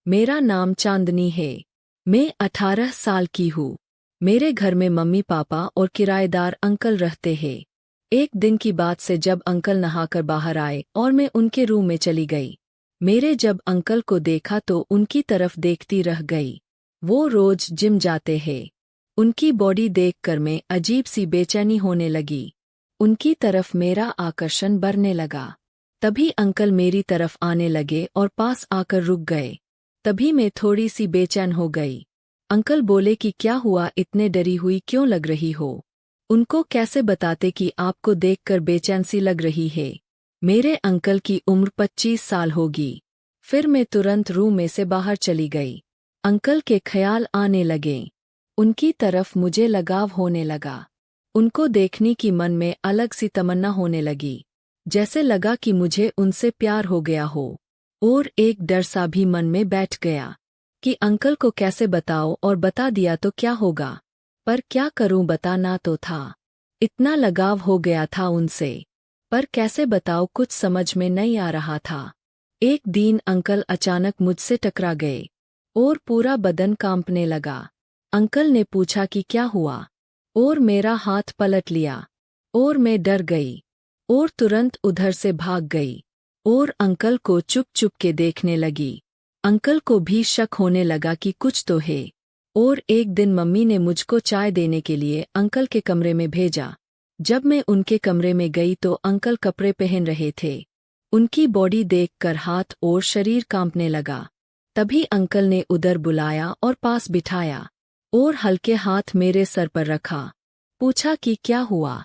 मेरा नाम चांदनी है। मैं 18 साल की हूँ। मेरे घर में मम्मी पापा और किराएदार अंकल रहते हैं। एक दिन की बात से जब अंकल नहाकर बाहर आए और मैं उनके रूम में चली गई। मेरे जब अंकल को देखा तो उनकी तरफ देखती रह गई। वो रोज जिम जाते हैं। उनकी बॉडी देखकर मैं अजीब सी बेचैनी होने लगी। उनकी तरफ मेरा आकर्षण बढ़ने लगा। तभी अंकल मेरी तरफ आने लगे और पास आकर रुक गए। तभी मैं थोड़ी सी बेचैन हो गई। अंकल बोले कि क्या हुआ, इतने डरी हुई क्यों लग रही हो। उनको कैसे बताते कि आपको देखकर बेचैन सी लग रही है। मेरे अंकल की उम्र 25 साल होगी। फिर मैं तुरंत रूम में से बाहर चली गई। अंकल के ख्याल आने लगे। उनकी तरफ मुझे लगाव होने लगा। उनको देखने की मन में अलग सी तमन्ना होने लगी। जैसे लगा कि मुझे उनसे प्यार हो गया हो। और एक डर सा भी मन में बैठ गया कि अंकल को कैसे बताओ, और बता दिया तो क्या होगा। पर क्या करूं, बताना तो था। इतना लगाव हो गया था उनसे, पर कैसे बताओ कुछ समझ में नहीं आ रहा था। एक दिन अंकल अचानक मुझसे टकरा गए और पूरा बदन कांपने लगा। अंकल ने पूछा कि क्या हुआ, और मेरा हाथ पलट लिया और मैं डर गई और तुरंत उधर से भाग गई और अंकल को चुप चुप के देखने लगी। अंकल को भी शक होने लगा कि कुछ तो है। और एक दिन मम्मी ने मुझको चाय देने के लिए अंकल के कमरे में भेजा। जब मैं उनके कमरे में गई तो अंकल कपड़े पहन रहे थे। उनकी बॉडी देखकर हाथ और शरीर कांपने लगा। तभी अंकल ने उधर बुलाया और पास बिठाया और हल्के हाथ मेरे सर पर रखा। पूछा कि क्या हुआ।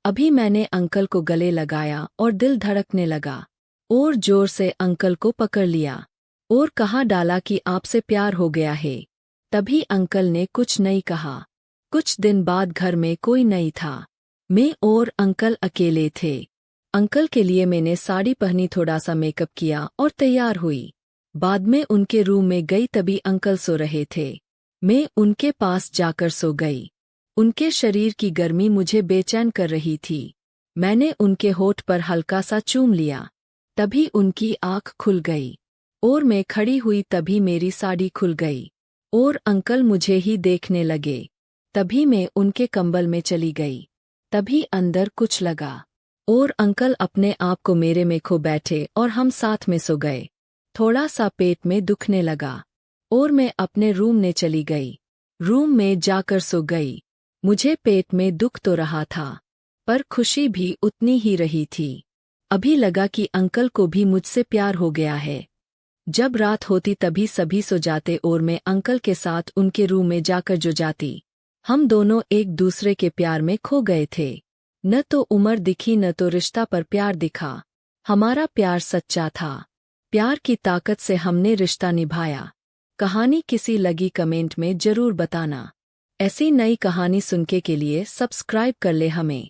अभी मैंने अंकल को गले लगाया और दिल धड़कने लगा और जोर से अंकल को पकड़ लिया और कहा डाला कि आपसे प्यार हो गया है। तभी अंकल ने कुछ नहीं कहा। कुछ दिन बाद घर में कोई नहीं था। मैं और अंकल अकेले थे। अंकल के लिए मैंने साड़ी पहनी, थोड़ा सा मेकअप किया और तैयार हुई। बाद में उनके रूम में गई, तभी अंकल सो रहे थे। मैं उनके पास जाकर सो गई। उनके शरीर की गर्मी मुझे बेचैन कर रही थी। मैंने उनके होठ पर हल्का सा चूम लिया। तभी उनकी आँख खुल गई और मैं खड़ी हुई, तभी मेरी साड़ी खुल गई और अंकल मुझे ही देखने लगे। तभी मैं उनके कंबल में चली गई। तभी अंदर कुछ लगा और अंकल अपने आप को मेरे में खो बैठे और हम साथ में सो गए। थोड़ा सा पेट में दुखने लगा और मैं अपने रूम में चली गई। रूम में जाकर सो गई। मुझे पेट में दुख तो रहा था, पर खुशी भी उतनी ही रही थी। अभी लगा कि अंकल को भी मुझसे प्यार हो गया है। जब रात होती तभी सभी सो जाते और मैं अंकल के साथ उनके रूम में जाकर जो जाती। हम दोनों एक दूसरे के प्यार में खो गए थे। न तो उम्र दिखी न तो रिश्ता, पर प्यार दिखा। हमारा प्यार सच्चा था। प्यार की ताकत से हमने रिश्ता निभाया। कहानी किसी लगी कमेंट में जरूर बताना। ऐसी नई कहानी सुनने के लिए सब्सक्राइब कर ले हमें।